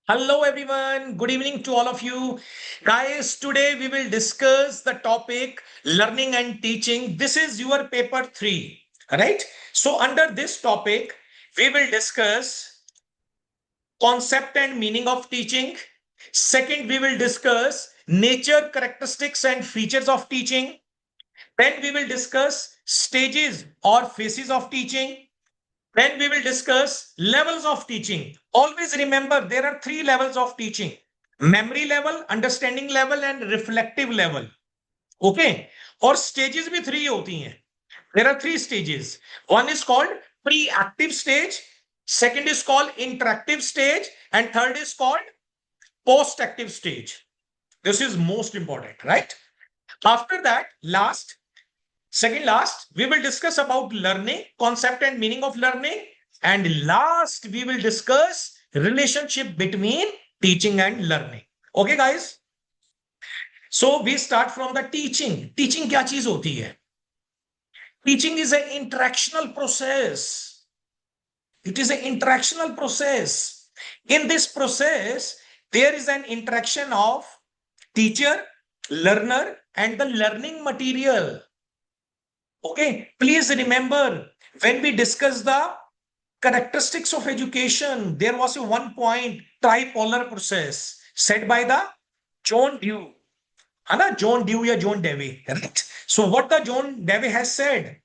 Hello, everyone. Good evening to all of you. Guys, today we will discuss the topic learning and teaching. This is your paper 3, right? So, under this topic, we will discuss concept and meaning of teaching. Second, we will discuss nature, characteristics, and features of teaching. Then, we will discuss stages or phases of teaching. Then we will discuss levels of teaching. Always remember there are 3 levels of teaching: memory level, understanding level, and reflective level. Okay. और stages भी 3 होती हैं. There are 3 stages. One is called pre-active stage, second is called interactive stage, and third is called post-active stage. This is most important, right? After that, last, we will discuss about learning, concept and meaning of learning. And last, we will discuss relationship between teaching and learning. Okay, guys? So we start from the teaching. Teaching क्या चीज होती है? Teaching is an interactional process. It is an interactional process. In this process, there is an interaction of teacher, learner, and the learning material. Okay, please remember when we discuss the characteristics of education, there was a 1 point tripolar process said by the John Dewey. John Dewey or John Dewey, right? So what the John Dewey has said,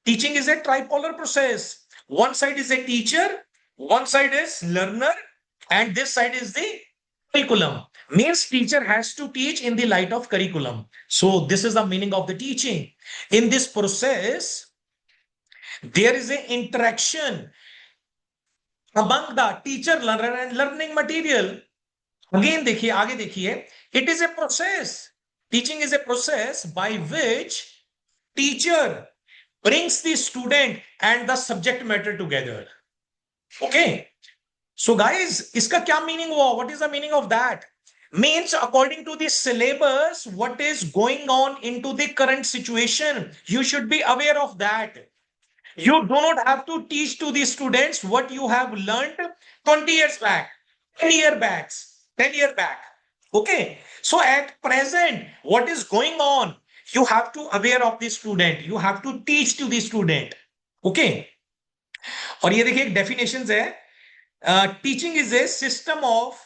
teaching is a tripolar process. One side is a teacher, one side is learner, and this side is the curriculum. Means teacher has to teach in the light of curriculum. So this is the meaning of the teaching. In this process, there is an interaction among the teacher, learner, and learning material. Again, देखिए आगे देखिए, it is a process. Teaching is a process by which teacher brings the student and the subject matter together. Okay. So guys, इसका क्या meaning हुआ? What is the meaning of that? Means according to the syllabus, what is going on into the current situation, you should be aware of that. You do not have to teach to the students what you have learned 20 years back, 10 years back, 10 years back. Okay. So at present, what is going on? You have to aware of the student. You have to teach to the student. Okay. और ये देखिए एक definitions है. Teaching is a system of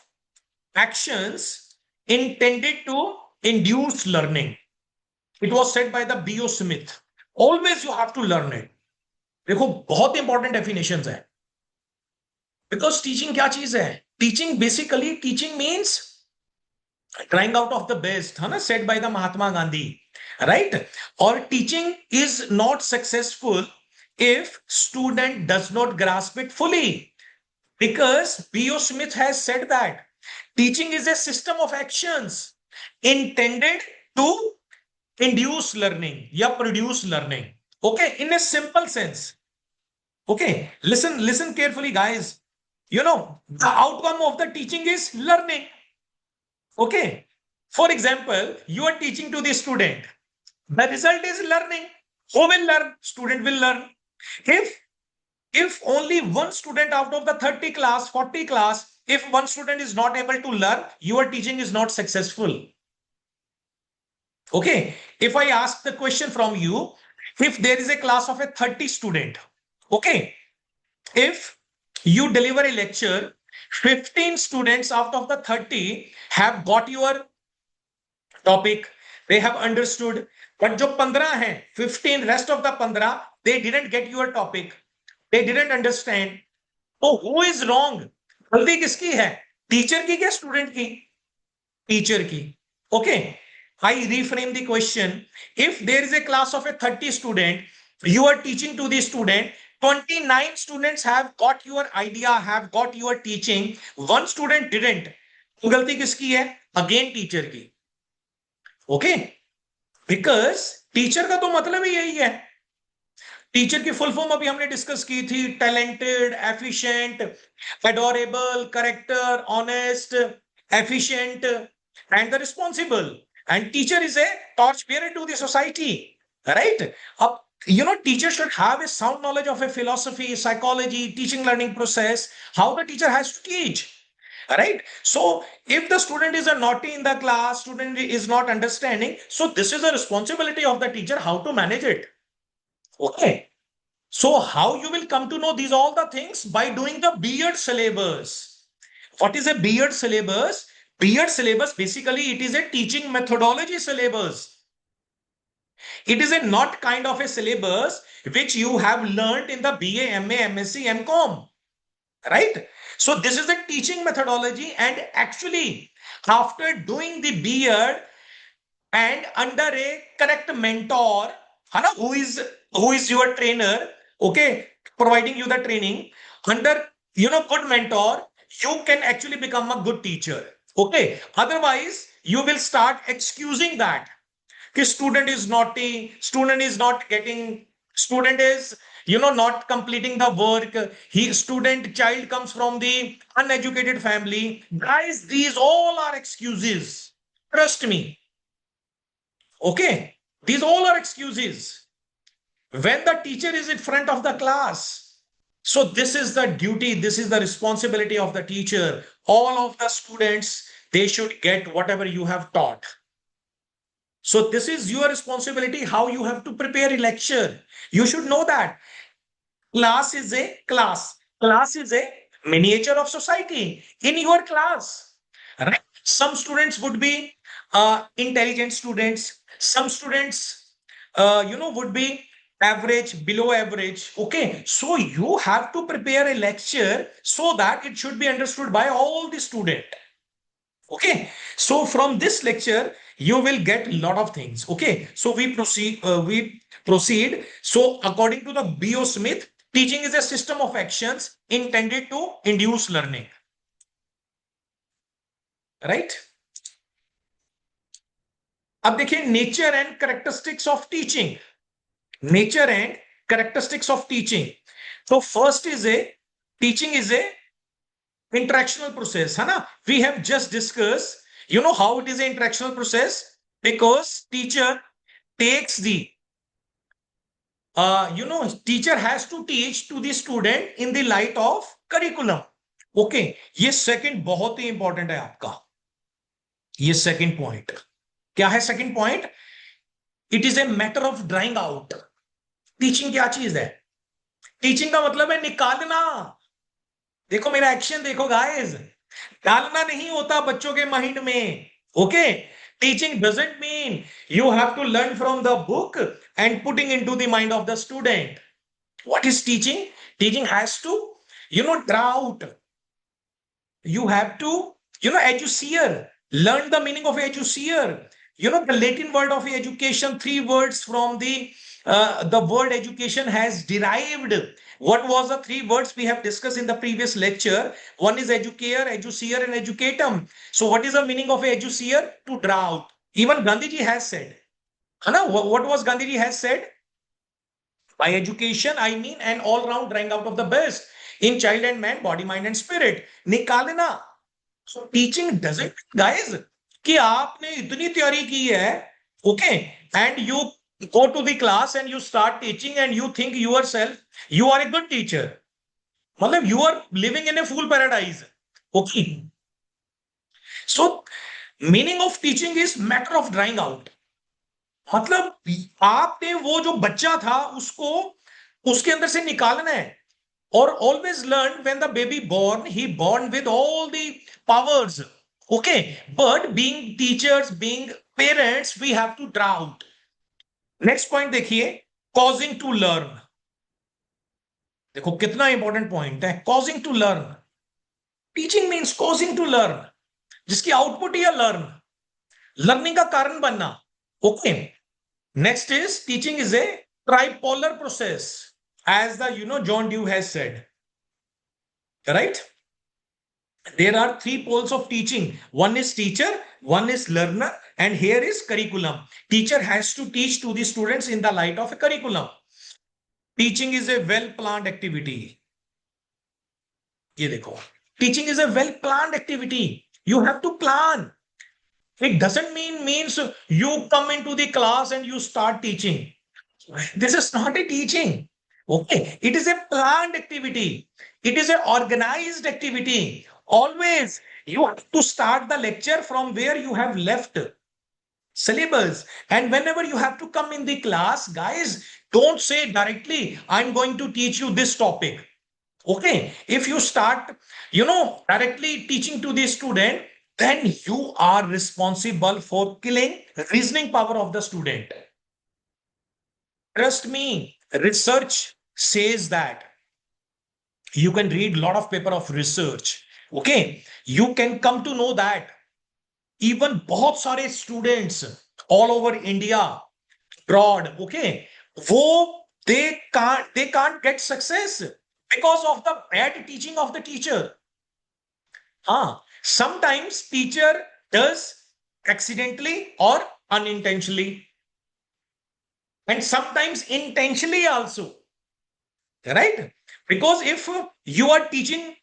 actions intended to induce learning. It was said by the B.O. Smith. Always you have to learn it. देखो बहुत important definition है. Because teaching क्या चीज है? Teaching basically teaching means trying out of the best, है ना, said by the Mahatma Gandhi, right? और teaching is not successful if student does not grasp it fully, because B.O. Smith has said that teaching is a system of actions intended to induce learning या produce learning. Okay, in a simple sense. Okay, listen carefully, guys. You know, the outcome of the teaching is learning. Okay, for example, you are teaching to the student. The result is learning. Who will learn? Student will learn. If only one student out of the 30 class, 40 class, if one student is not able to learn, your teaching is not successful. Okay, if I ask the question from you, if there is a class of a 30 student, okay, if you deliver a lecture, 15 students out of the 30 have got your topic, they have understood, but जो 15 हैं, 15 rest of the 15 they didn't get your topic, they didn't understand. So who is wrong? गलती किसकी है? Teacher की क्या student की? Teacher की. Okay, I reframe the question. If there is a class of a 30 student, you are teaching to the student, 29 students have got your idea, have got your teaching, one student didn't. तो गलती किसकी है? Again teacher की. Okay, because teacher का तो मतलब ही यही है. टीचर की फुल फॉर्म अभी हमने डिस्कस की थी: talented, efficient, adorable, character, honest, efficient and the responsible. And teacher is a torch bearer to the society, right? Teacher should have a sound knowledge of a philosophy, psychology, teaching learning process, how the teacher has to teach. right? So if the student is a naughty in the class, student is not understanding, so this is a responsibility of the teacher how to manage it. Okay. So how you will come to know these all the things? By doing the B.Ed syllabus. What is a B.Ed syllabus? B.Ed syllabus, basically it is a teaching methodology syllabus. It is a not kind of a syllabus which you have learned in the BA, MA, MSc, MCom, right? So this is the teaching methodology, and actually after doing the B.Ed and under a correct mentor, who is your trainer, okay, providing you the training under good mentor, you can actually become a good teacher. Okay, otherwise you will start excusing that student is naughty, student is not getting, student is not completing the work, he student child comes from the uneducated family. Guys, these all are excuses, trust me. Okay, these all are excuses when the teacher is in front of the class. So this is the duty, this is the responsibility of the teacher. All of the students, they should get whatever you have taught. So this is your responsibility, how you have to prepare a lecture. You should know that class is a class. Class is a miniature of society in your class. Right? Some students would be intelligent students. Some students, would be average, below average. Okay. So you have to prepare a lecture so that it should be understood by all the students. Okay, so from this lecture you will get a lot of things. Okay, so we proceed. So according to the B.O. Smith, teaching is a system of actions intended to induce learning, right? अब देखिए nature and characteristics of teaching. Nature and characteristics of teaching. तो first is a teaching is a interactional process, है ना? We have just discussed, how it is an interactional process, because teacher takes the teacher has to teach to the student in the light of curriculum. Okay, ये second बहुत ही important है आपका. ये second point क्या है? second point, it is a matter of drawing out. Teaching क्या चीज है? टीचिंग का मतलब है निकालना. देखो मेरा एक्शन देखो गाइस, डालना नहीं होता बच्चों के माइंड में. Okay, teaching doesn't mean you have to learn from the book and putting into the mind of the student. What is teaching? Teaching has to draw out. You have to, educier, learn the meaning of educier. The Latin word of education, three words from the word education has derived. What was the three words we have discussed in the previous lecture? One is educator, educier, and educatum. So what is the meaning of educier? To draw out. Even Gandhiji has said. What was Gandhiji has said? By education, I mean an all-round drawing out of the best in child and man, body, mind, and spirit. निकालना. So teaching doesn't, guys, कि आपने इतनी तैयारी की है, okay, and you go to the class and you start teaching and you think yourself you are a good teacher. मतलब you are living in a fool paradise. Okay. So meaning of teaching is matter of drawing out. मतलब आपने वो जो बच्चा था उसको उसके अंदर से निकालना है. Or always learn when the baby born, he born with all the powers. Okay, but being teachers, being parents, we have to draw out. Next point देखिए, causing to learn. देखो कितना इंपॉर्टेंट पॉइंट है, causing to learn. Teaching means causing to learn, जिसकी output ही है learn, learning का कारण बनना. Okay, next is teaching is A tripolar process, as the John Dewey has said, right? There are three poles of teaching. One is teacher, one is learner, and here is curriculum. Teacher has to teach to the students in the light of a curriculum. Teaching is a well planned activity. ये देखो, teaching is a well planned activity. You have to plan. It doesn't means you come into the class and you start teaching. This is not a teaching. Okay, it is a planned activity. It is an organized activity. Always You have to start the lecture from where you have left syllabus. And whenever you have to come in the class, guys, don't say directly, I'm going to teach you this topic. Okay. If you start, directly teaching to the student, then you are responsible for killing reasoning power of the student. Trust me, research says that. You can read a lot of paper of research. Okay. You can come to know that even बहुत सारे students all over India, abroad, okay, they can't get success because of the bad teaching of the teacher. Sometimes teacher does accidentally or unintentionally, and sometimes intentionally also, right? Because if you are teaching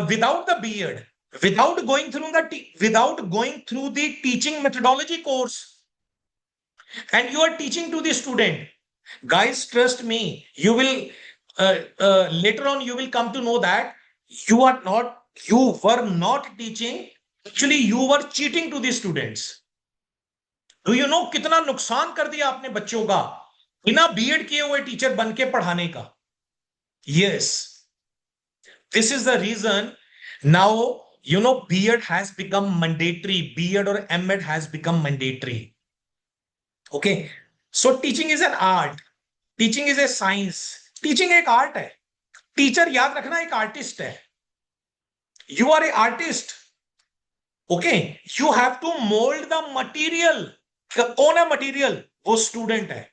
without the beard, without going through the teaching methodology course, and you are teaching to the student, guys, trust me, you will later on you will come to know that you were not teaching, actually you were cheating to the students. Do you know कितना नुकसान कर दिया आपने बच्चों का बिना BEd किए हुए टीचर बन के पढ़ाने का? Yes, this is the reason now B.Ed has become mandatory. B.Ed or M.Ed has become mandatory. Okay, so teaching is an art. Teaching is a science. Teaching एक art है. Teacher याद रखना एक artist है. You are a artist. Okay, you have to mold the material. कौन है material? वो student है.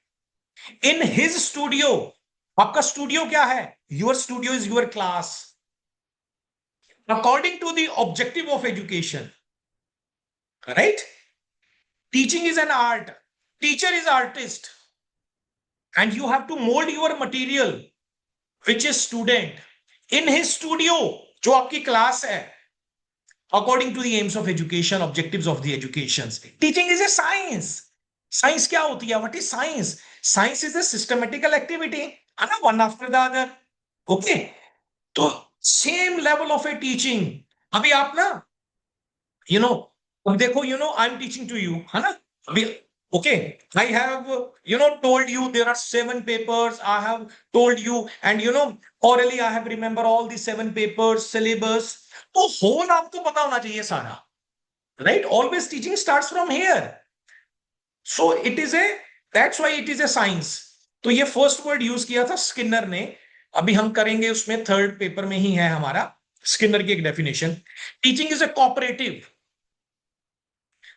In his studio, आपका studio क्या है? Your studio is your class. According to the objective of education, right? Teaching is an art. Teacher is artist. And you have to mold your material, which is student, in his studio, जो आपकी class है, according to the aims of education, objectives of the education. Teaching is a science. Science क्या होती है? What is science? Science is a systematical activity, है ना, one after the other. Okay, तो same level of a teaching. अभी आप ना, अब देखो, I'm teaching to you, है ना? अभी okay, I have told you there are 7 papers. I have told you, and orally I have remember all the 7 papers, syllabus. तो whole आपको पता होना चाहिए सारा, right? Always teaching starts from here. So that's why it is a science. तो ये first word use किया था स्किनर ने. अभी हम करेंगे उसमें थर्ड पेपर में ही है हमारा स्किनर की एक definition. Teaching is A cooperative.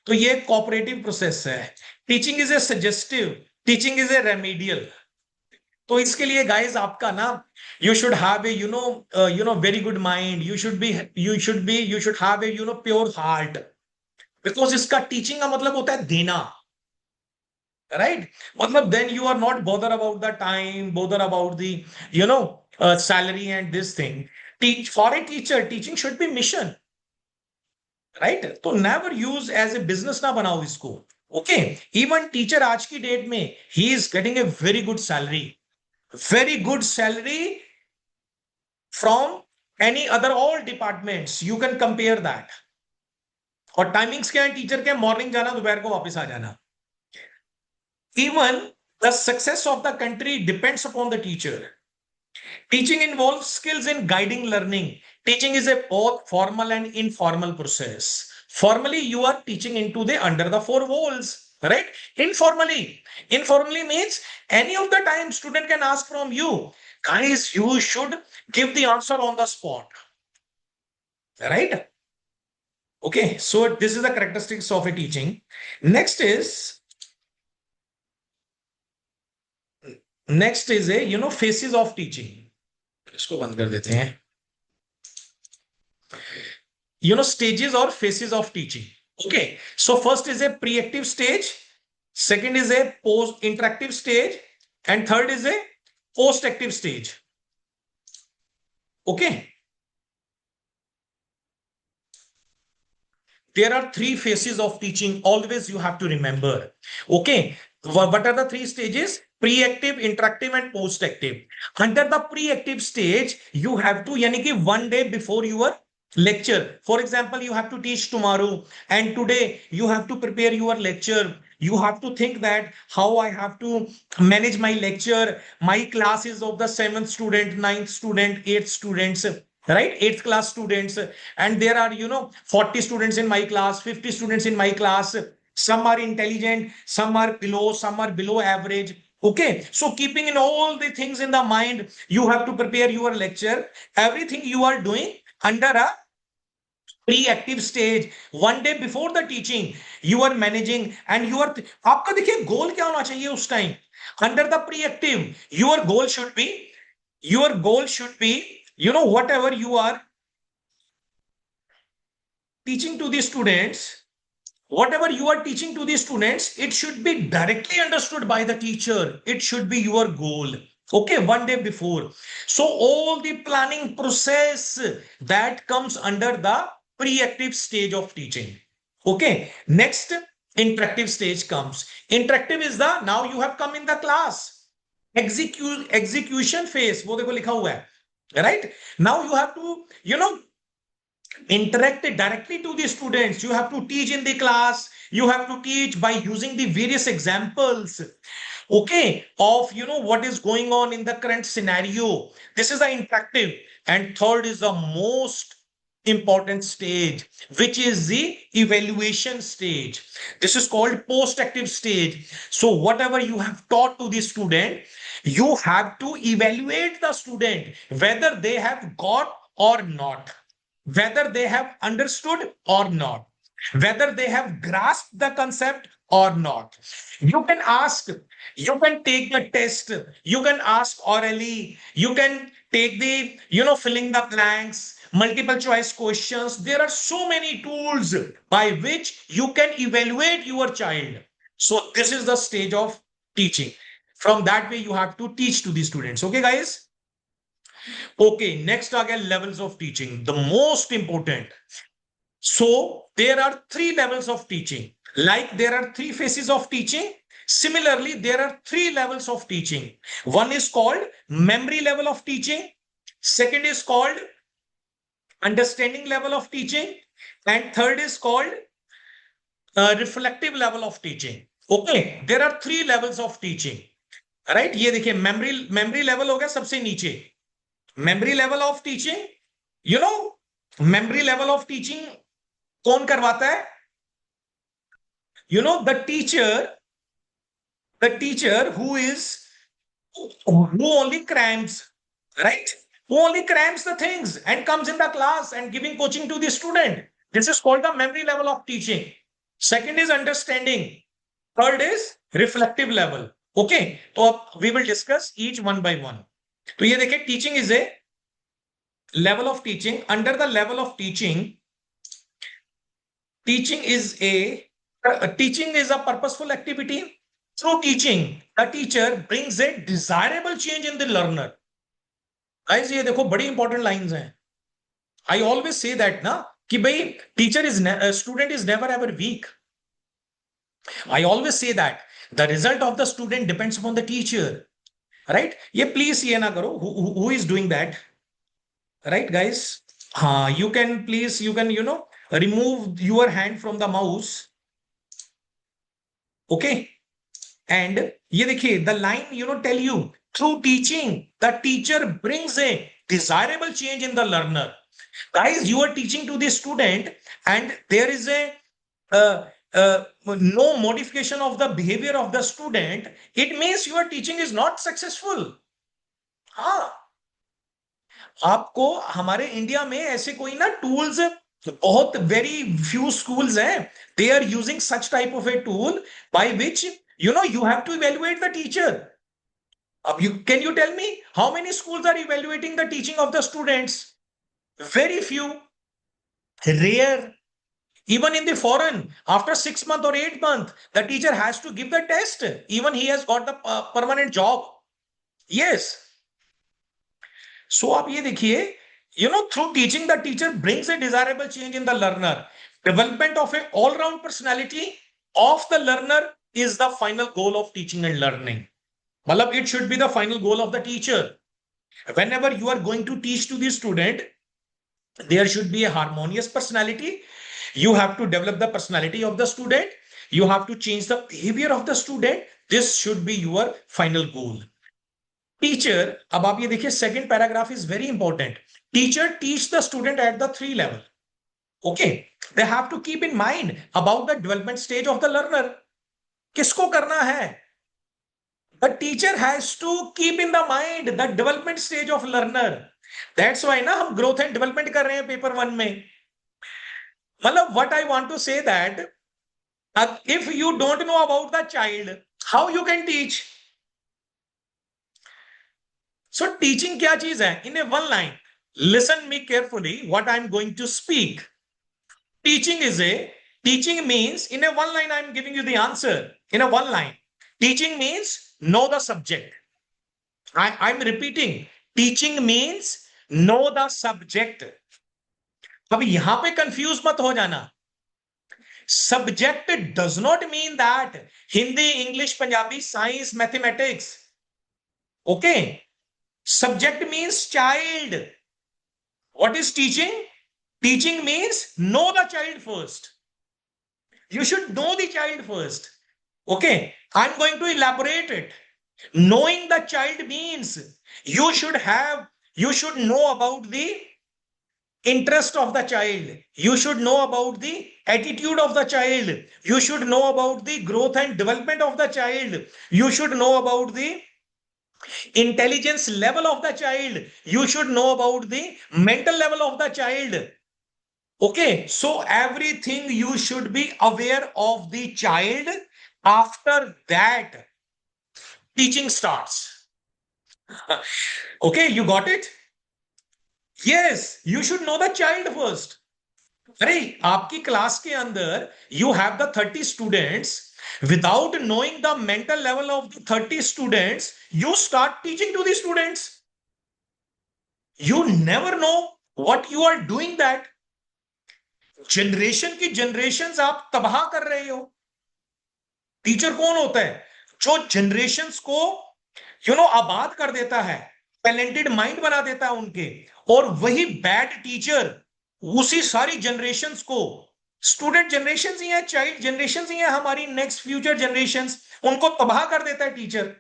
तो ये कोऑपरेटिव प्रोसेस है. Teaching is A suggestive. Teaching is A remedial. तो इसके लिए गाइस आपका ना, you should have A very good mind. You should have a pure heart. Because इसका टीचिंग का मतलब होता है देना, right? मतलब then you are not bother about the time, bother about the salary and this thing. For a teacher, teaching should be mission, right? तो never use as a business ना बनाओ इसको. Okay, even teacher आज की date में he is getting a very good salary from any other all departments. You can compare that. और timings क्या है टीचर के? मॉर्निंग जाना, दोपहर को वापस आ जाना. Even the success of the country depends upon the teacher. Teaching involves skills in guiding learning. Teaching is a both formal and informal process. Formally, you are teaching into the under the 4 walls, right? Informally means any of the time student can ask from you, guys, you should give the answer on the spot, right? Okay, so this is the characteristics of a teaching. Next is a phases of teaching. इसको बंद कर देते हैं. Stages or phases of teaching. Okay, so first is a pre-active stage, second is a post-interactive stage, and third is a post-active stage. Okay, there are 3 phases of teaching. Always you have to remember. Okay, what are the 3 stages? Pre-active, interactive, and post-active. Under the pre-active stage, you have to, यानी कि 1 day before your lecture. For example, you have to teach tomorrow, and today you have to prepare your lecture. You have to think that how I have to manage my lecture. My class is of the seventh student, ninth student, eighth students, right? Eighth class students, and there are 40 students in my class, 50 students in my class. Some are intelligent, some are below average. Okay, so keeping in all the things in the mind, you have to prepare your lecture. Everything you are doing under a pre-active stage, one day before the teaching, you are managing and you are आपका देखिए गोल क्या होना चाहिए उस time under the pre-active. Your goal should be whatever you are teaching to the students, whatever you are teaching to the students, it should be directly understood by the teacher. It should be your goal. Okay, one day before. So all the planning process that comes under the pre-active stage of teaching. Okay, next interactive stage comes. Interactive is the, now you have come in the class. Execution phase. वो देखो लिखा हुआ है. Right? Now you have to, interact directly to the students. You have to teach in the class. You have to teach by using the various examples, okay, of what is going on in the current scenario. This is the interactive. And third is the most important stage, which is the evaluation stage. This is called post-active stage. So whatever you have taught to the student, you have to evaluate the student whether they have got or not, whether they have understood or not, whether they have grasped the concept or not. You can ask, you can take the test, you can ask orally, you can take the, filling the blanks, multiple choice questions. There are so many tools by which you can evaluate your child. So this is the stage of teaching. From that way, you have to teach to the students. Okay, guys? Okay, next again, levels of teaching, the most important. So there are three levels of teaching. Like there are three phases of teaching. Similarly, there are three levels of teaching. One is called memory level of teaching. Second is called understanding level of teaching. And third is called reflective level of teaching. Okay, there are three levels of teaching. Right? ये देखिए memory level हो गया सबसे नीचे. Memory level of teaching, memory level of teaching कौन करवाता है? The teacher who only crams, right? Who only crams the things and comes in the class and giving coaching to the student. This is called the memory level of teaching. Second is understanding. Third is reflective level. Okay, so we will discuss each one by one. तो ये देखिए, teaching is a level of teaching. Under the level of teaching, teaching is a purposeful activity. Through teaching, the teacher brings a desirable change in the learner. Guys, ये देखो बड़ी important lines हैं. I always say that ना कि भाई student is never ever weak. I always say that the result of the student depends upon the teacher. Right? ये please ये ना करो. Who is doing that? Right, guys? You can remove your hand from the mouse. Okay. And ये देखिए, the line, tell you, through teaching, the teacher brings a desirable change in the learner. Guys, you are teaching to the student and there is a no modification of the behavior of the student. It means your teaching is not successful. हाँ, आपको हमारे India में ऐसे कोई ना tools बहुत very few schools हैं. They are using such type of a tool by which you have to evaluate the teacher. Can you tell me how many schools are evaluating the teaching of the students? Very few, rare. Even in the foreign, after 6 months or 8 months, the teacher has to give the test. Even he has got the permanent job. Yes. So आप ये देखिए, through teaching, the teacher brings a desirable change in the learner. Development of an all-round personality of the learner is the final goal of teaching and learning. Malab, it should be the final goal of the teacher. Whenever you are going to teach to the student, There should be a harmonious personality. You have to develop the personality of the student. You have to change the behavior of the student. This should be your final goal. Teacher, अब आप ये देखिए, second paragraph is very important. Teacher teach the student at the 3 level. Okay, they have to keep in mind about the development stage of the learner. किसको करना है? The teacher has to keep in the mind the development stage of learner. That's why ना हम growth and development कर रहे हैं paper 1 में. मतलब what I want to say that if you don't know about the child, how you can teach? So teaching क्या चीज है? In a one line, listen me carefully what I'm going to speak. Teaching means in a one line I'm giving you the answer. In a one line, teaching means know the subject. I'm repeating. Teaching means know the subject. अब यहां पे confuse मत हो जाना. Subject does not mean that Hindi, English, Punjabi, science, mathematics. Okay. Subject means child. What is teaching? Teaching means know the child first. You should know the child first. Okay. I'm going to elaborate it. Knowing the child means you should know about the interest of the child. You should know about the attitude of the child. You should know about the growth and development of the child. You should know about the intelligence level of the child. You should know about the mental level of the child. Okay, so everything you should be aware of the child. After that, teaching starts. Okay, you got it? Yes, you should know the child first. अरे आपकी class के अंदर you have the 30 students. Without knowing the mental level of the 30 students, you start teaching to the students. You never know what you are doing that. Generation की generations आप तबाह कर रहे हो. टीचर कौन होता है? जो जनरेशंस को आबाद कर देता है, टैलेंटेड माइंड बना देता है उनके. और वही बैड टीचर उसी सारी जनरेशंस को, स्टूडेंट जनरेशन ही है, चाइल्ड जनरेशन ही है, हमारी नेक्स्ट फ्यूचर जनरेशंस, उनको तबाह कर देता है टीचर.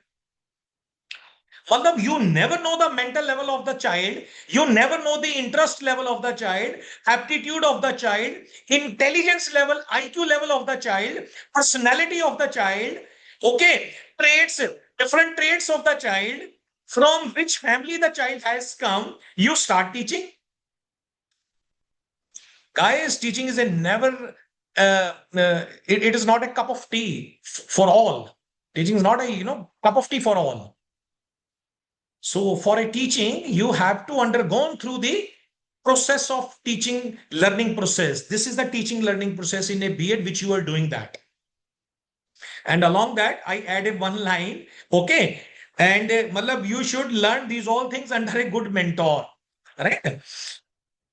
मतलब you never know the mental level of the child, you never know the interest level of the child, aptitude of the child, intelligence level, IQ level of the child, personality of the child, okay, traits, different traits of the child, from which family the child has come. You start teaching. Guys, teaching is a never, it is not a cup of tea for all. Teaching is not a, cup of tea for all. So for a teaching, you have to undergo through the process of teaching learning process. This is the teaching learning process in a B.Ed which you are doing that. And along that, I added one line. Okay. And you should learn these all things under a good mentor. Right?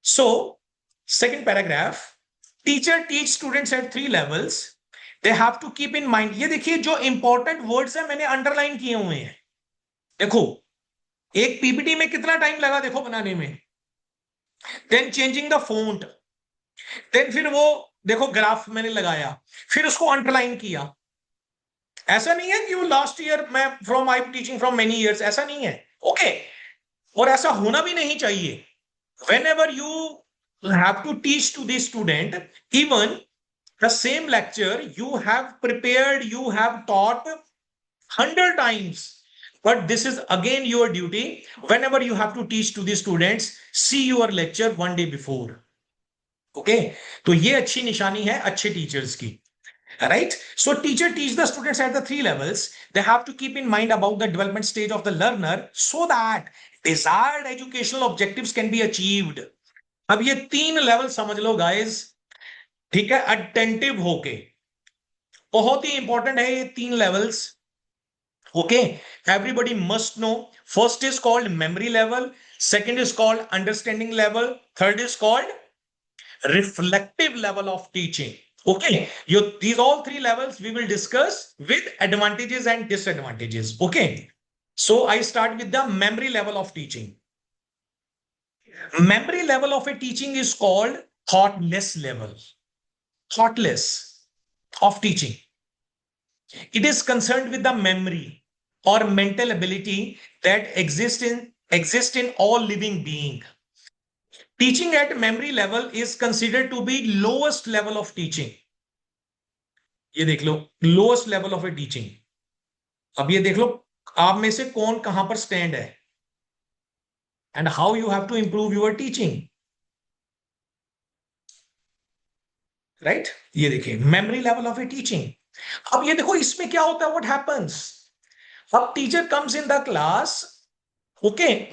So, second paragraph, teacher teach students at 3 levels. They have to keep in mind. ये देखिए जो important words है मैंने underline किए हुए हैं. देखो एक पीपीटी में कितना टाइम लगा देखो बनाने में. Then changing the font, then फिर वो देखो ग्राफ मैंने लगाया, फिर उसको अंडरलाइन किया. ऐसा नहीं है कि वो लास्ट ईयर मैं I am teaching from many years, ऐसा नहीं है. ओके, और ऐसा होना भी नहीं चाहिए. Whenever you have to teach to the student, even the same lecture you have prepared, you have taught 100 times. But this is again your duty. Whenever you have to teach to the students, see your lecture one day before. Okay? तो ये अच्छी निशानी है अच्छे teachers की. Right? So teacher teach the students at the 3 levels. They have to keep in mind about the development stage of the learner so that desired educational objectives can be achieved. अब ये 3 level समझ लो guys. ठीक है, attentive होके. बहुत ही important है ये 3 levels. Okay, everybody must know. First is called memory level, second is called understanding level, third is called reflective level of teaching. Okay, these all 3 levels we will discuss with advantages and disadvantages. Okay, so I start with the memory level of teaching. Memory level of a teaching is called thoughtless level. Thoughtless of teaching. It is concerned with the memory or mental ability that exist in all living being. Teaching at memory level is considered to be lowest level of teaching. ये देख लो, lowest level of a teaching. अब ये देख लो आप में से कौन कहां पर स्टैंड है and how you have to improve your teaching. Right ये देखिए memory level of a teaching. अब ये देखो इसमें क्या होता है, व्हाट हैपेंस. अब teacher comes in the class, okay,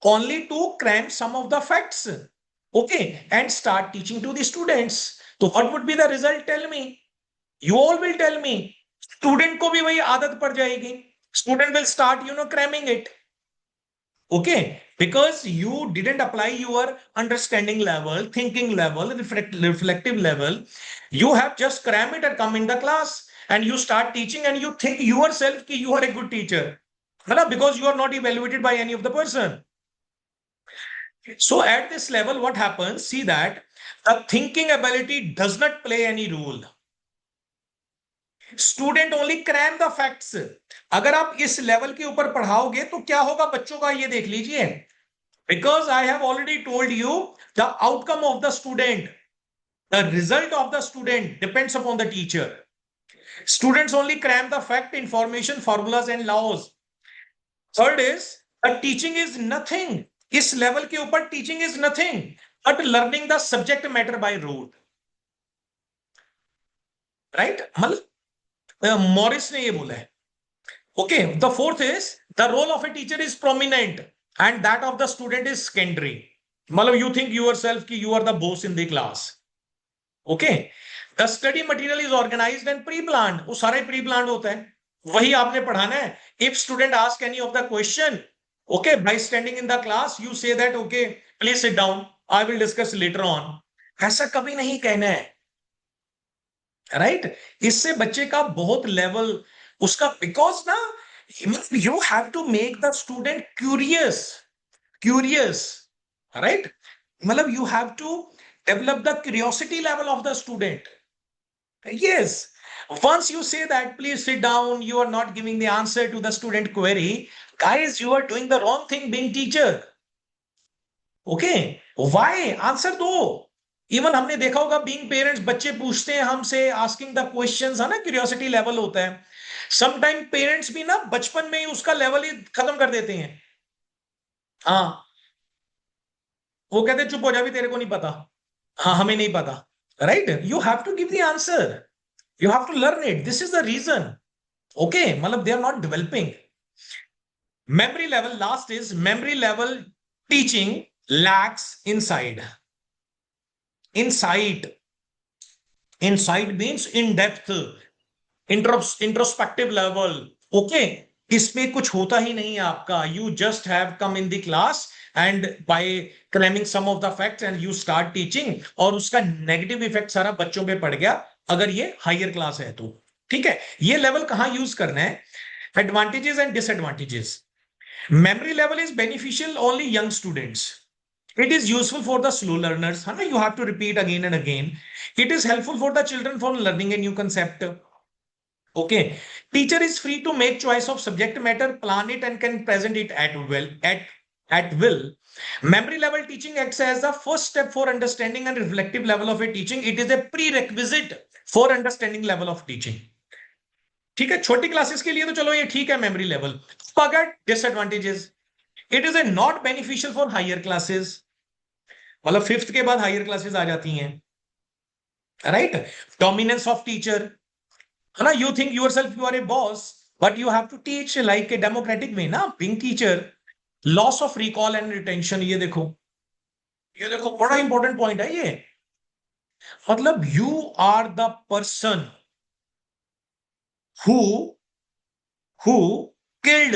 only to cram some of the facts, okay, and start teaching to the students. So what would be the result? Tell me. You all will tell me. Student को भी वही आदत पड़ जाएगी. Student will start, cramming it. Okay, because you didn't apply your understanding level, thinking level, reflective level. You have just cram it and come in the class and you start teaching and you think yourself that you are a good teacher, because you are not evaluated by any of the person. So at this level, what happens? See that the thinking ability does not play any role. Student only cram the facts. अगर आप इस level के ऊपर पढ़ाओगे तो क्या होगा बच्चों का, ये देख लीजिए. Because I have already told you the outcome of the student, the result of the student depends upon the teacher. Students only cram the fact, information, formulas and laws. Third is the teaching is nothing. इस level के ऊपर teaching is nothing but learning the subject matter by rote. Right, मतलब Morris ने ये बोला है. Okay, the fourth is the role of a teacher is prominent and that of the student is secondary. मतलब you think yourself कि you are the boss in the class. Okay, the study material is organised and pre planned. वो सारे pre planned होता है, वही आपने पढ़ाना है. If student ask any of the question, okay, bye standing in the class you say that okay please sit down, I will discuss later on. ऐसा कभी नहीं कहना है. राइट, इससे बच्चे का बहुत लेवल उसका, बिकॉज ना you have to make the student curious. Right, मतलब you have to develop the curiosity level of the student. yes, once you say that please sit down, you are not giving the answer to the student query, guys, you are doing the wrong thing being teacher. okay, why? Answer दो. Even हमने देखा होगा being parents, बच्चे पूछते हैं हमसे, asking the questions, है ना, क्यूरियोसिटी लेवल होता है. समटाइम पेरेंट्स भी ना बचपन में ही उसका लेवल ही खत्म कर देते हैं. हाँ, वो कहते हैं चुप हो जा भी, तेरे को नहीं पता. हाँ, हमें नहीं पता. Right, you have to give the answer, you have to learn it. This is the reason. Okay, मतलब they are not developing. Memory level, last is memory level teaching lacks insight. Insight means in depth, introspective level. Okay, इसमें कुछ होता ही नहीं है आपका. You just have come in the class and by cramming some of the facts and you start teaching, और उसका negative effect सारा बच्चों पे पड़ गया. अगर ये हायर क्लास है तो ठीक है. ये लेवल कहां यूज करना है? Advantages and disadvantages. Memory level is beneficial only young students. It is useful for the slow learners. You have to repeat again and again. It is helpful for the children for learning a new concept. Okay. Teacher is free to make choice of subject matter, plan it, and can present it at will. Memory level teaching acts as the first step for understanding and reflective level of a teaching. It is a prerequisite for understanding level of teaching. ठीक है, छोटी classes के लिए तो चलो ये ठीक है मेमोरी लेवल. अगर disadvantages, it is a not beneficial for higher classes. मतलब फिफ्थ के बाद हायर क्लासेस आ जाती हैं. राइट, डोमिनेंस ऑफ टीचर, है ना. You think yourself you are a boss but you have to teach like a democratic way ना, being teacher. Loss of recall and retention. ये देखो बड़ा इंपॉर्टेंट पॉइंट है ये. मतलब you are the person who killed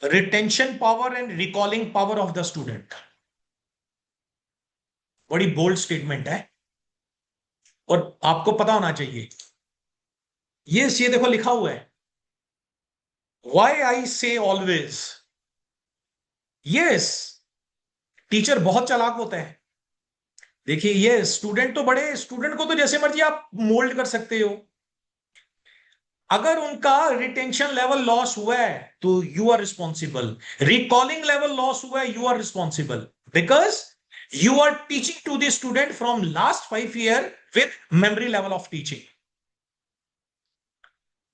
retention power and recalling power of the student. बड़ी bold statement है और आपको पता होना चाहिए. ये देखो लिखा हुआ है. Why I say always, yes, teacher बहुत चालाक होता है। देखिए ये स्टूडेंट तो बड़े, स्टूडेंट को तो जैसे मर्जी आप मोल्ड कर सकते हो। अगर उनका रिटेंशन लेवल लॉस हुआ है तो you are responsible, recalling level loss हुआ है, you are responsible, because you are teaching to the student from last 5 year with memory level of teaching.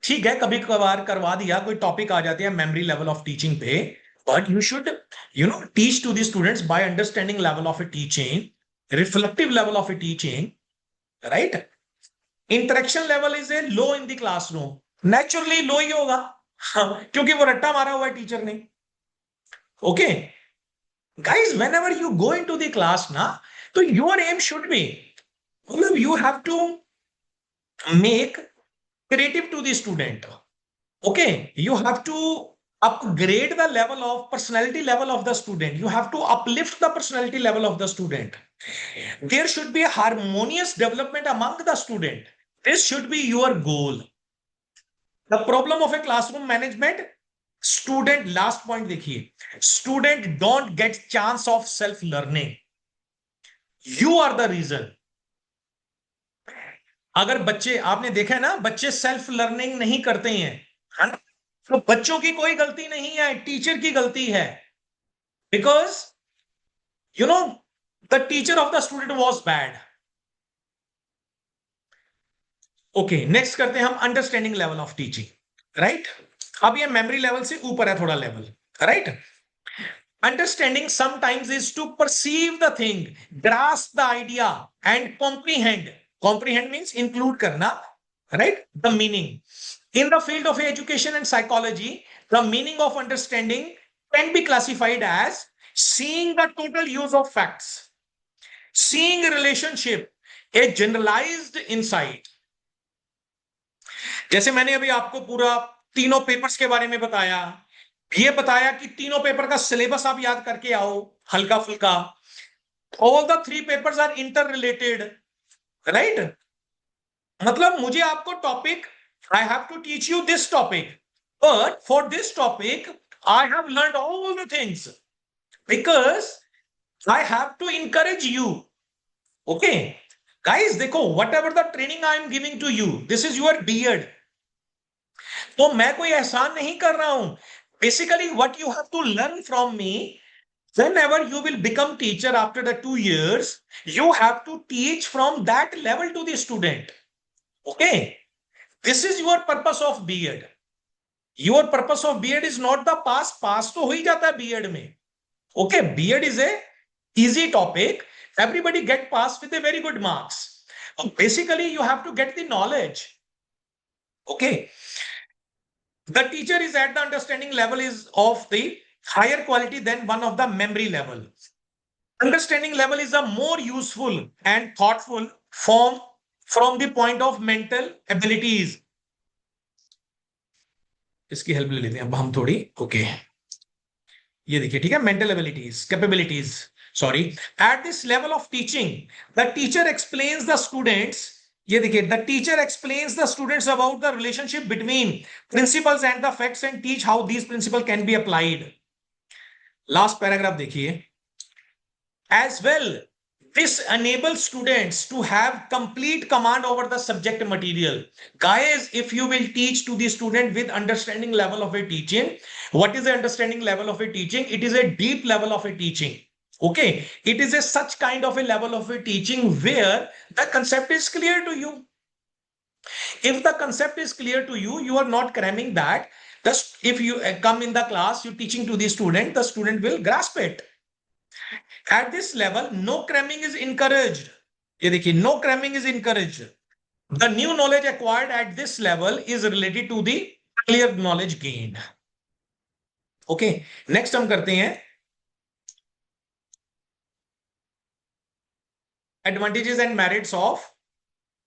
ठीक है, कभी कभार करवा दिया, कोई टॉपिक आ जाती है मेमोरी लेवल ऑफ टीचिंग पे, but you should teach to the students by understanding level of a teaching, reflective level of a teaching, right. Interaction level is a low in the classroom, naturally low ही होगा, हाँ, क्योंकि वो रट्टा मारा हुआ है टीचर ने। Okay guys, whenever you go in to the class ना, तो योर एम शुड बी, मतलब you have to make creative to the student. Okay, you have to upgrade the level of personality level of the student. You have to uplift the personality level of the student. There should be a harmonious development among the student. This should be your goal. The problem of a classroom management, student, last point देखिए, student don't get chance of self learning. You are the reason. अगर बच्चे, आपने देखा है ना, बच्चे self learning नहीं करते हैं, है ना, तो बच्चों की कोई गलती नहीं है, टीचर की गलती है, because the teacher of the student was bad. Okay, next करते हैं हम understanding level of teaching, right. अब ये मेमोरी लेवल से ऊपर है थोड़ा level, right. Understanding sometimes is to perceive the thing, grasp the idea and comprehend. Comprehend means include करना, right, the meaning. In the field of education and psychology, the meaning of understanding can be classified as seeing the total use of facts, seeing a relationship, a generalized insight. जैसे मैंने अभी आपको पूरा तीनों papers के बारे में बताया, ये बताया कि तीनों पेपर का सिलेबस आप याद करके आओ हल्का फुल्का, all the 3 papers are interrelated, right? मतलब मुझे आपको topic, I have to teach you this topic, but for this topic I have learned all the things because I have to encourage you. Okay guys, देखो, whatever the training I am giving to you, this is your beard, तो मैं कोई एहसान नहीं कर रहा हूं। Basically what you have to learn from me, whenever you will become teacher after the 2 years, you have to teach from that level to the student. Okay, this is your purpose of B.Ed. Your purpose of B.Ed is not the pass. Pass तो हो ही जाता है B.Ed में. Okay, B.Ed is a easy topic. Everybody get pass with a very good marks. Basically, you have to get the knowledge. Okay, the teacher is at the understanding level is of the higher quality than one of the memory level. Understanding level is a more useful and thoughtful form from the point of mental abilities. इसकी help ले लेते हैं अब हम थोड़ी। Okay, ये देखिए, ठीक है, mental abilities, capabilities, sorry. At this level of teaching the teacher explains the students, ये देखिए, the teacher explains the students about the relationship between principles and the facts and teach how these principle can be applied. Last paragraph देखिए, as well this enables students to have complete command over the subject material. Guys, if you will teach to the student with understanding level of a teaching, what is the understanding level of a teaching? It is a deep level of a teaching. Okay, it is a such kind of a level of a teaching where the concept is clear to you. If the concept is clear to you, you are not cramming that. Just if you come in the class, you teaching to the student will grasp it. At this level, no cramming is encouraged. ये देखिए, no cramming is encouraged. The new knowledge acquired at this level is related to the clear knowledge gained. Okay, next हम करते हैं advantages and merits of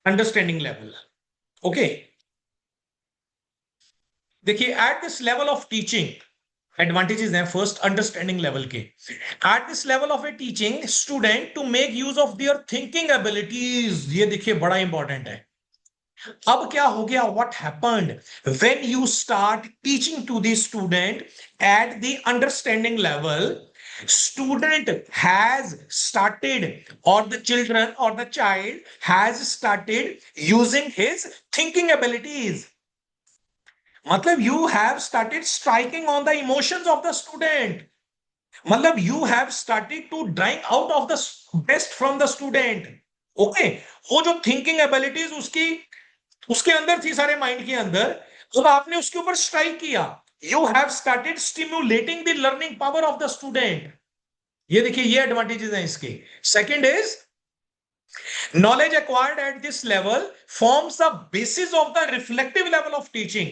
understanding level. Okay, देखिए, at this level of teaching, advantages हैं first understanding level के। At this level of a teaching student to make use of their thinking abilities, ये देखिए बड़ा important है। अब क्या हो गया, what happened when you start teaching to the student at the understanding level, student has started, or the children or the child has started using his thinking abilities. मतलब you have started striking on the emotions of the student. मतलब you have started to drawing out of the best from the student. Okay, वो जो thinking abilities उसकी उसके अंदर थी, सारे mind के अंदर, जब आपने उसके ऊपर स्ट्राइक किया, you have started stimulating the learning power of the student. ये देखिए, ये एडवांटेजेस हैं इसके. Second is knowledge acquired at this level forms the basis of the reflective level of teaching.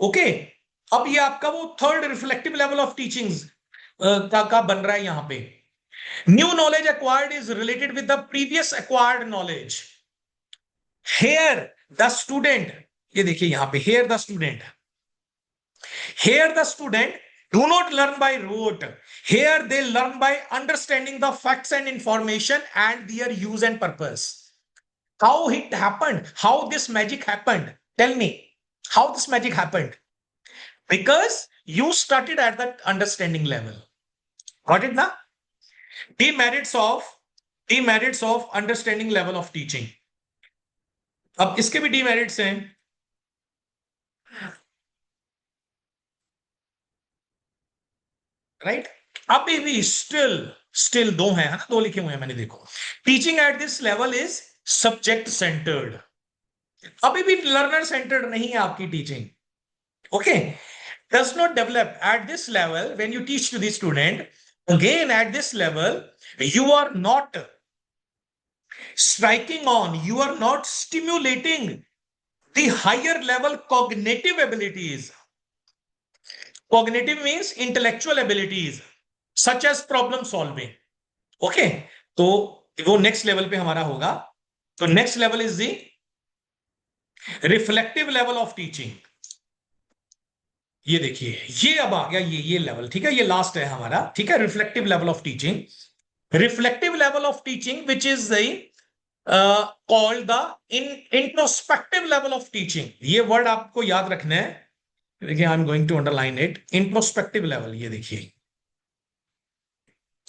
Okay, अब ये आपका वो third reflective level of teachings का बन रहा है यहां पे. New knowledge acquired is related with the previous acquired knowledge. Here the student, ये देखिए यहां पे, here the student, here the student do not learn by rote. Here they learn by understanding the facts and information and their use and purpose. How it happened, how this magic happened. Tell me how this magic happened. Because you started at that understanding level. Got it now? Demerits of understanding level of teaching. अब इसके भी demerits हैं. Right, अभी भी still दो हैं ना, दो लिखे हुए हैं मैंने, देखो. Teaching at this level is subject centred. अभी भी लर्नर सेंटर्ड नहीं है आपकी teaching. Okay, does not develop at this level when you teach to the student. Again at this level you are not striking on, you are not stimulating the higher level cognitive abilities. Cognitive means intellectual abilities such as problem solving. Okay, तो वो next level पे हमारा होगा. तो next level is the reflective level of teaching. ये देखिए, ये अब आ गया ये लेवल. ठीक है, ये लास्ट है हमारा. ठीक है, reflective level of teaching. Reflective level of teaching which is the called the introspective level of teaching. ये वर्ड आपको याद रखना है. देखिए, I am going to underline it. Introspective level, ये देखिए.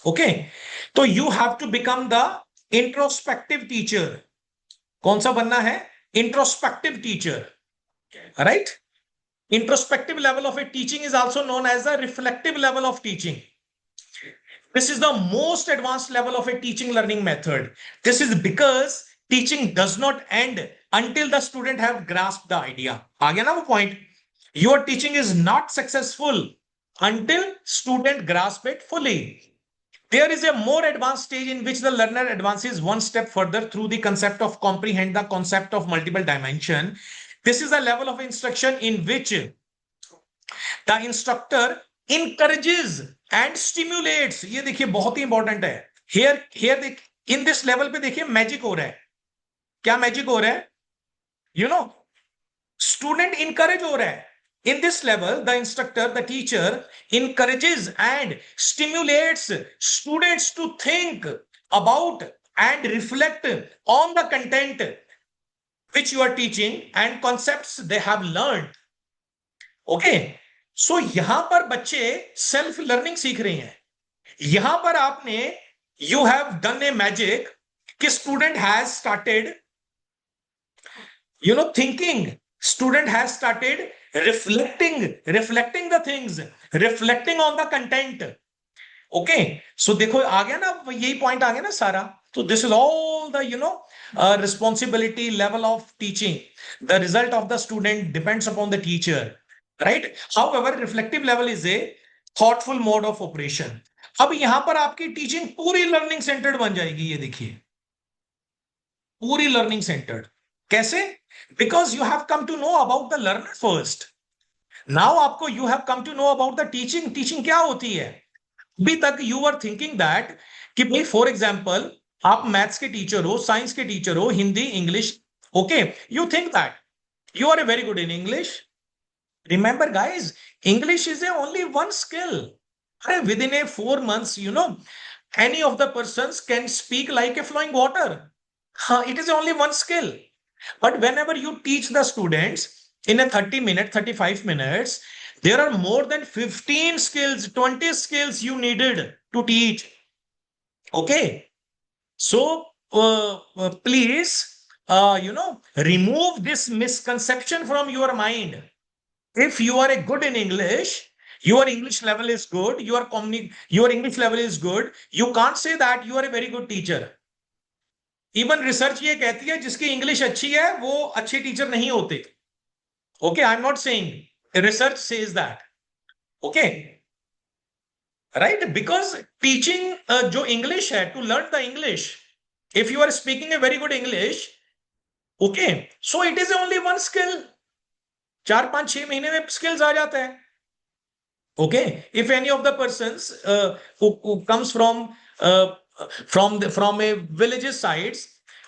ओके, तो you have to become the introspective teacher. कौन सा बनना है? Introspective teacher. Right, introspective level of a teaching is also known as the reflective level of teaching. This is the most advanced level of a teaching learning method. This is because teaching does not end until the student have grasped the idea. आ गया ना वो point? Your teaching is not successful until student grasp it fully. There is a more advanced stage in which the learner advances one step further through the concept of comprehend the concept of multiple dimension. This is a level of instruction in which the instructor encourages and stimulates. ये देखिए, बहुत ही important है. here देख, in this level पे देखिए magic हो रहा है. क्या मैजिक हो रहा है? यू नो, स्टूडेंट इंकरेज हो रहा है. In this level, the instructor, the teacher encourages and stimulates students to think about and reflect on the content which you are teaching and concepts they have learned. Okay, so यहां पर बच्चे self learning सीख रहे हैं. यहां पर आपने you have done a magic कि student has started, thinking. Student has started reflecting the things, reflecting on the content. Okay, so देखो आ गया ना, यही पॉइंट आ गया ना सारा. So this is all the responsibility level of teaching. The result of the student depends upon the teacher, right? However, reflective level is a thoughtful mode of operation. अब यहां पर आपकी टीचिंग पूरी लर्निंग सेंटर्ड बन जाएगी. ये देखिए, पूरी लर्निंग सेंटर्ड. कैसे? Because you have come to know about the learner first. Now आपको you have come to know about the teaching. Teaching क्या होती है? अभी तक you were thinking that कि भाई फॉर एग्जाम्पल आप मैथ्स के टीचर हो, साइंस के टीचर हो, Hindi, English. Okay, you think that you are very good in English. Remember guys, English is only one skill. Within a 4 months, any of the persons can speak like a flowing water. It is only one skill. But whenever you teach the students in a 30 minutes, 35 minutes, There are more than 15 skills, 20 skills you needed to teach. Okay. So please, remove this misconception from your mind. If you are a good in English, your English level is good, your English level is good, you can't say that you are a very good teacher. Even research ये कहती है जिसकी English अच्छी है वो अच्छे teacher नहीं होते. Okay, I am not saying, research says that. Okay, right, because teaching जो इंग्लिश है, to learn the English, if you are speaking a very good English, okay, so it is only one skill. 4-5-6 महीने में skills आ जाते हैं. Okay, if any of the persons who comes from a villages sides,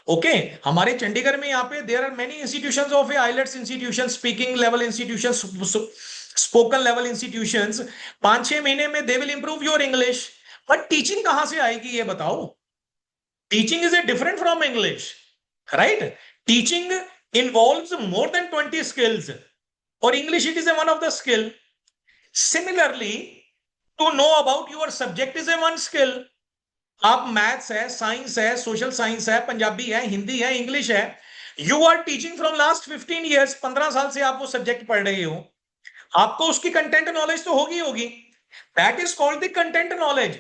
okay, हमारे चंडीगढ़ में यहाँ पे there are many institutions of a islets institution, speaking level institutions, spoken level institutions. 5-6 महीने में they will improve your English. But teaching कहां से आएगी ये बताओ? Teaching is a different from English, right? Teaching involves more than 20 skills, or English it is a one of the skill. Similarly, to know about your subject is a one skill. आप maths है, science है, social science है, पंजाबी है, हिंदी है, English है, you are teaching from last 15 years, 15 साल से आप वो सब्जेक्ट पढ़ रहे हो, आपको उसकी कंटेंट नॉलेज तो होगी. That is called the content knowledge.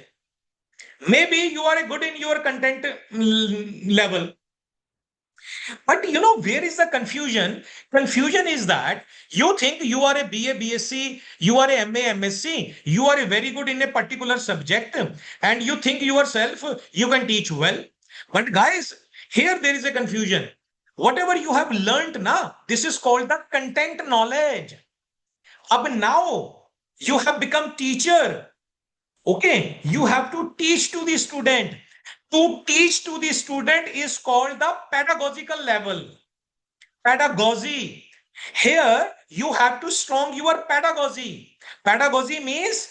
May be you are a good in your content level. But you know, where is the confusion? Confusion is that you think you are a BA, BSc, you are a MA, MSc, you are a very good in a particular subject, and you think yourself you can teach well. But guys, here there is a confusion. Whatever you have learned now, this is called the content knowledge. Ab now you have become teacher. Okay, you have to teach to the student. To teach to the student is called the pedagogical level. Pedagogy. Here you have to strong your pedagogy. Pedagogy means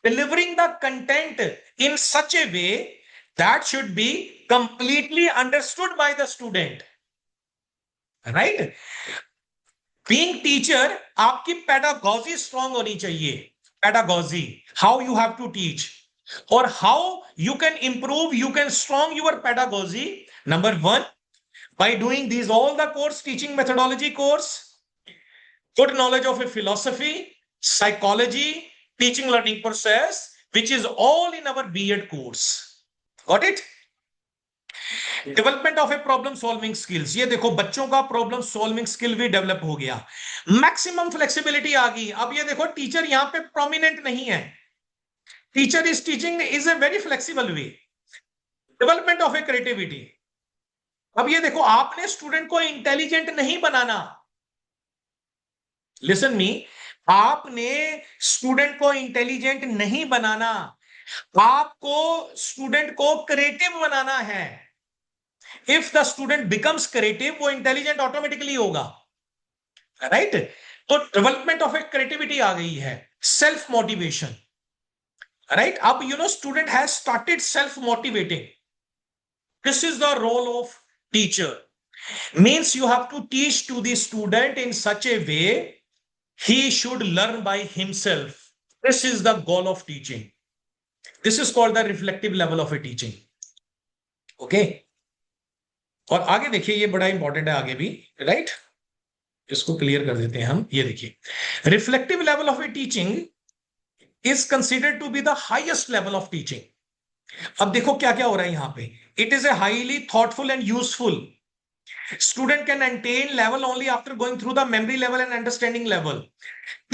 delivering the content in such a way that should be completely understood by the student. Right? Being teacher, आपकी pedagogy strong होनी चाहिए. Pedagogy. How you have to teach. Or how you can improve, you can strong your pedagogy. Number 1, by doing these all the course, teaching methodology course, good knowledge of a philosophy, psychology, teaching learning process, which is all in our B.Ed course. Got it? Development of a problem solving skills. ये देखो बच्चों का problem solving skill भी develop हो गया. Maximum flexibility आ गई. अब ये देखो टीचर यहां पे प्रोमिनेंट नहीं है. Teacher is teaching is a very flexible way. Development of a creativity. अब ये देखो, आपने स्टूडेंट को इंटेलिजेंट नहीं बनाना. लिसन मी, आपने स्टूडेंट को इंटेलिजेंट नहीं बनाना, आपको स्टूडेंट को क्रिएटिव बनाना है. If the student becomes creative, वो इंटेलिजेंट ऑटोमेटिकली होगा. राइट? तो डेवलपमेंट ऑफ ए क्रिएटिविटी आ गई है. Self motivation. Right? Up, student has started self-motivating. This is the role of teacher. Means you have to teach to the student in such a way he should learn by himself. This is the goal of teaching. This is called the reflective level of a teaching. Okay? और आगे देखिए, ये बड़ा important है आगे भी. Right? इसको clear कर देते हैं हम. ये देखिए, reflective level of a teaching is considered to be the highest level of teaching. अब देखो क्या क्या हो रहा है यहां पे. It is a highly thoughtful and useful. Student can attain level only after going through the memory level and understanding level.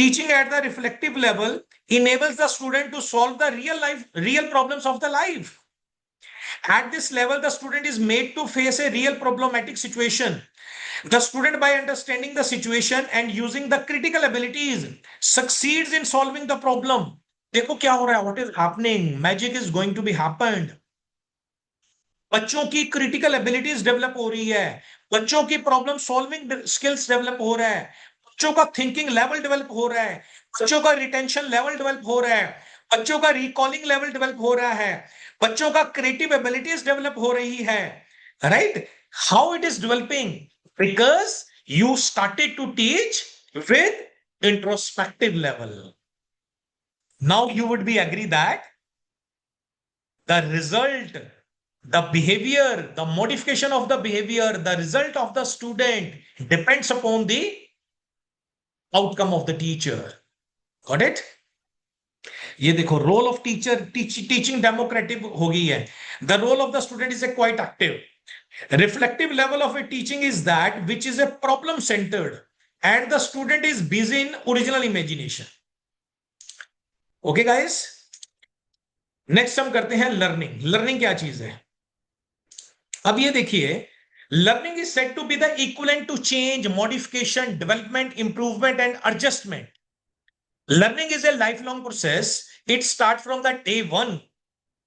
Teaching at the reflective level enables the student to solve the real problems of the life. At this level, the student is made to face a real problematic situation. The student, by understanding the situation and using the critical abilities, succeeds in solving the problem. देखो क्या हो रहा है. What is happening? Magic is going to be happened. बच्चों की critical abilities develop हो रही है, बच्चों की प्रॉब्लम सॉल्विंग स्किल्स डेवलप हो रहा है, बच्चों का थिंकिंग लेवल डेवलप हो रहा है, बच्चों का रिटेंशन लेवल डेवलप हो रहा है, बच्चों का रिकॉलिंग लेवल डेवलप हो रहा है, बच्चों का क्रिएटिव एबिलिटीज डेवलप हो रही है. Right? How it is developing? Because you started to teach with introspective level. Now you would be agree that the result, the behavior, the modification of the behavior, the result of the student depends upon the outcome of the teacher. Got it? ये देखो, role of teacher, teaching democratic हो गई है. The role of the student is a quite active. Reflective level of a teaching is that which is a problem centered and the student is busy in original imagination. Okay guys, next हम करते हैं learning. Learning क्या चीज है? अब ये देखिए, learning is said to be the equivalent to change, modification, development, improvement and adjustment. Learning is a lifelong process. It starts from the day one,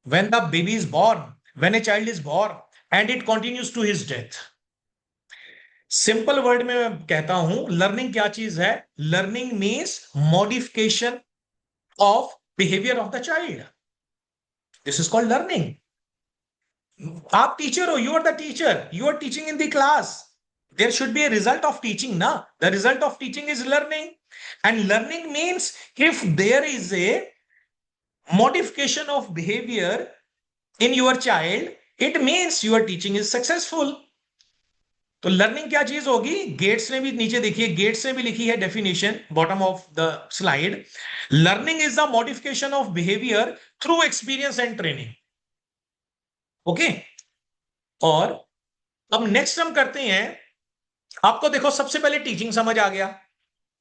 when the baby is born, when a child is born, and it continues to his death. Simple word में मैं कहता हूं, learning क्या चीज है? Learning means modification of behaviour of the child. This is called learning. आप teacher हो, you are the teacher, you are teaching in the class. There should be a result of teaching, na? The result of teaching is learning. And learning means if there is a modification of behavior in your child, it means your teaching is successful. तो learning क्या चीज होगी? Gets ने भी नीचे देखिए, gets ने भी लिखी है definition bottom of the slide. Learning is the modification of behaviour through experience and training. Okay, और अब नेक्स्ट हम करते हैं. आपको देखो, सबसे पहले टीचिंग समझ आ गया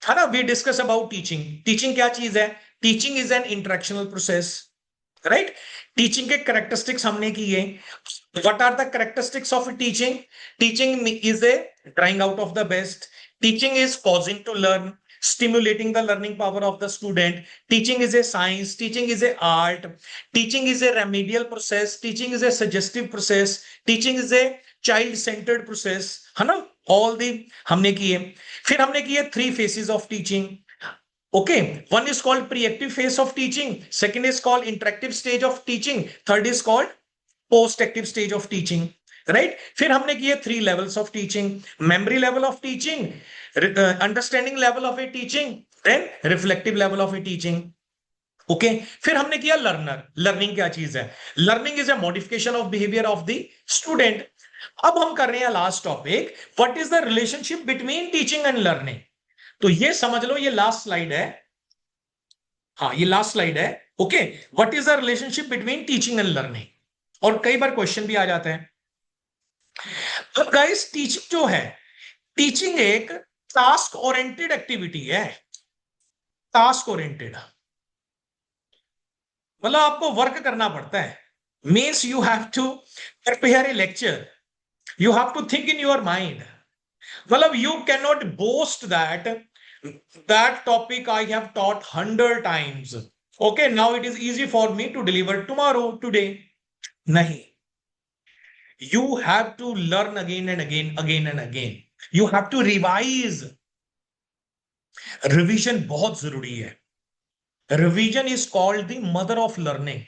है ना? We discuss about teaching. Teaching क्या चीज है? Teaching is an interactional process, right? Teaching के कैरेक्टरिस्टिक्स हमने किए. What are the characteristics of teaching? Teaching is a drawing out of the best. Teaching is causing to learn, stimulating the learning power of the student. Teaching is a science, teaching is a art, teaching is a remedial process, teaching is a suggestive process, teaching is a child centered process, है ना? All the हमने किए. फिर हमने किए 3 phases of teaching. Okay, one is called pre-active phase of teaching, second is called interactive stage of teaching, third is called post-active stage of teaching, right? फिर हमने किए 3 levels of teaching: memory level of teaching, understanding level of a teaching, then reflective level of a teaching. Okay, फिर हमने किया learner. Learning क्या चीज है? Learning is a modification of behaviour of the student. अब हम कर रहे हैं last topic, what is the relationship between teaching and learning. तो ये समझ लो, ये लास्ट स्लाइड है. हाँ, ये लास्ट स्लाइड है. Okay, what is the relationship between teaching and learning. और कई बार क्वेश्चन भी आ जाते हैं. अब गाइस, टीचिंग जो है, टीचिंग एक टास्क ओरिएंटेड एक्टिविटी है. टास्क ओरिएंटेड मतलब आपको वर्क करना पड़ता है. Means you have to prepare a lecture, you have to think in your mind. मतलब you can not boast that topic I have taught 100 times. Okay, now it is easy for me to deliver tomorrow, today. नहीं, you have to learn again and again, again and again. You have to revise. Revision बहुत जरूरी है. Revision is called the mother of learning.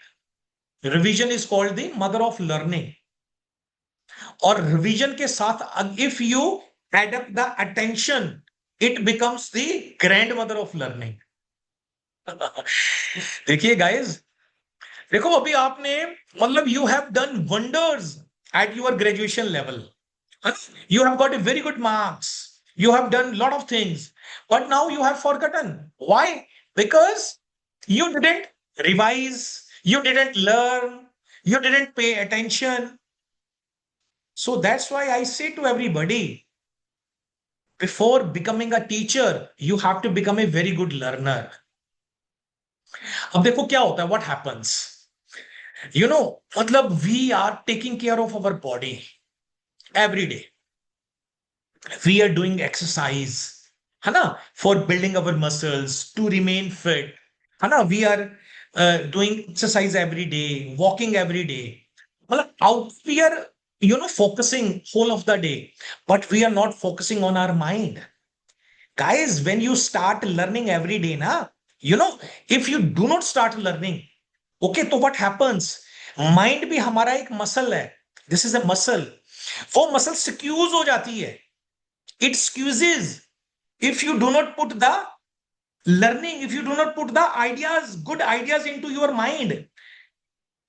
Revision is called the mother of learning. और revision के साथ if you add up the attention, it becomes the grandmother of learning. देखिए guys, देखो अभी आपने मतलब you have done wonders at your graduation level. You have got a very good marks. You have done a lot of things, but now you have forgotten. Why? Because you didn't revise, you didn't learn, you didn't pay attention. So that's why I say to everybody, before becoming a teacher, you have to become a very good learner. अब देखो क्या होता है, what happens? You know, मतलब we are taking care of our body every day. We are doing exercise, है ना, for building our muscles to remain fit, है ना. We are doing exercise every day, walking every day. मतलब out we are focusing whole of the day, but we are not focusing on our mind. Guys, when you start learning every day, na, if you do not start learning, okay, तो what happens, mind भी हमारा एक muscle है. This is a muscle. वो muscle squeeze हो जाती है. It squeezes if you do not put the learning, if you do not put the ideas, good ideas into your mind,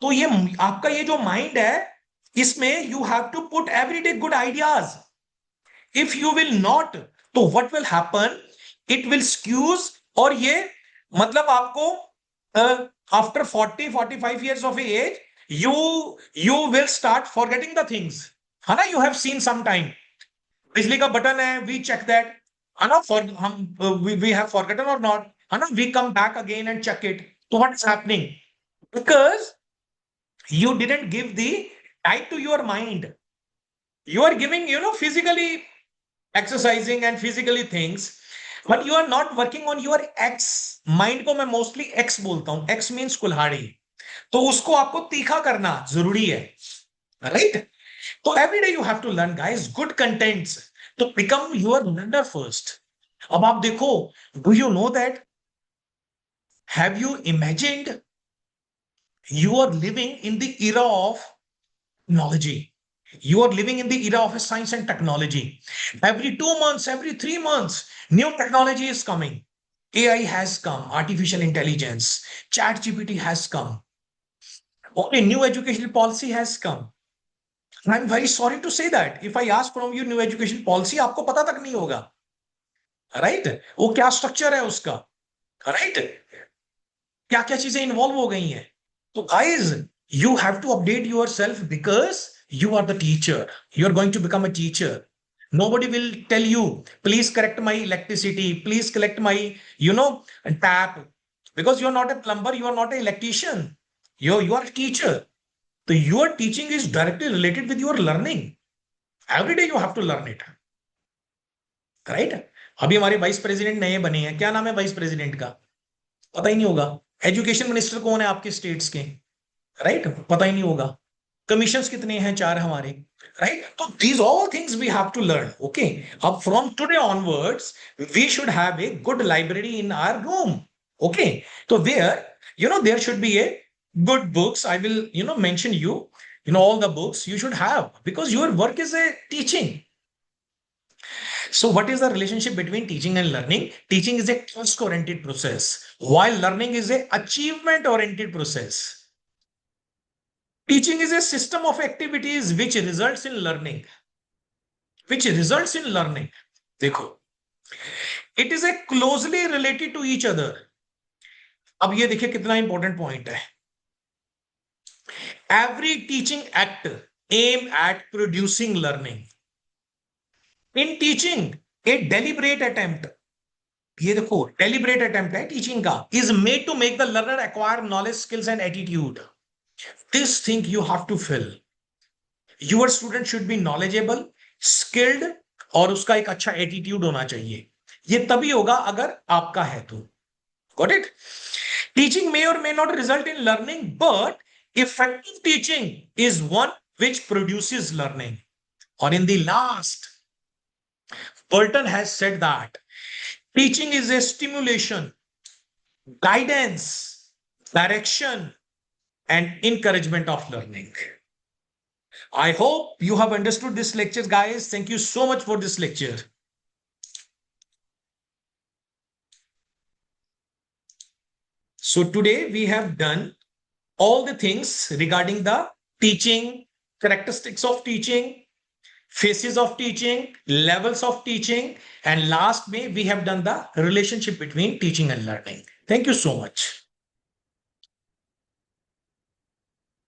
तो ये आपका ये जो माइंड है इसमें you have to put everyday good ideas. If you will not, तो what will happen, it will squeeze. और ये मतलब आपको after 40-45 years of age you will start forgetting the things, है ना. You have seen some time बिजली का button है, वी चेक दैट, है ना, फॉर हम वी हैव फॉरगेटन और नॉट, है ना, we come back again and check it. तो what is happening, because you didn't give the time to your mind. You are giving, physically exercising and physically things, but you are not working on your x. Mind को मैं mostly x बोलता हूं. x means कुल्हाड़ी. तो उसको आपको तीखा करना जरूरी है, right? तो every day you have to learn, guys, good contents to become your learner first. अब आप देखो, do you know that, have you imagined you are living in the era of technology? You are living in the era of science and technology. Every 2 months, every 3 months, new technology is coming. AI has come, artificial intelligence, chat GPT has come. Okay, new educational policy has come. I'm very sorry to say that. If I ask from you new education policy, आपको पता तक नहीं होगा. Right? वो क्या structure है उसका. Right? क्या क्या चीजें involve हो गई हैं. So guys, you have to update yourself because you are the teacher. You're going to become a teacher. Nobody will tell you, please correct my electricity, please collect my, tap. Because you're not a plumber, you are not an electrician. You are a teacher. So your teaching is directly related with your learning. Every day you have to learn it. Right? अभी हमारे vice president नए बने हैं. क्या नाम है vice president का? पता ही नहीं होगा. एजुकेशन मिनिस्टर कौन है आपके स्टेट्स के? राइट, पता ही नहीं होगा. कमीशंस कितने हैं? 4 हमारे. राइट, तो these all things we have to learn. Okay, अब from today onwards we should have a good library in our room. Okay, तो where there should be a good books. I will mention you all the books you should have, because your work is a teaching. So what is the relationship between teaching and learning? Teaching is a task oriented process, while learning is a achievement oriented process. Teaching is a system of activities which results in learning. देखो, it is a closely related to each other. अब ये देखिए कितना important point है. Every teaching act aim at producing learning. In teaching, a deliberate attempt, ये देखो deliberate attempt है teaching का, is made to make the learner acquire knowledge, skills and attitude. This thing you have to fill. Your student should be knowledgeable, skilled, और उसका एक अच्छा attitude होना चाहिए. ये तभी होगा अगर आपका है तो. Got it? Teaching may or may not result in learning, but effective teaching is one which produces learning. Or in the last, Burton has said that teaching is a stimulation, guidance, direction, and encouragement of learning. I hope you have understood this lecture, guys. Thank you so much for this lecture. So today we have done all the things regarding the teaching, characteristics of teaching, phases of teaching, levels of teaching, and last May we have done the relationship between teaching and learning. Thank you so much.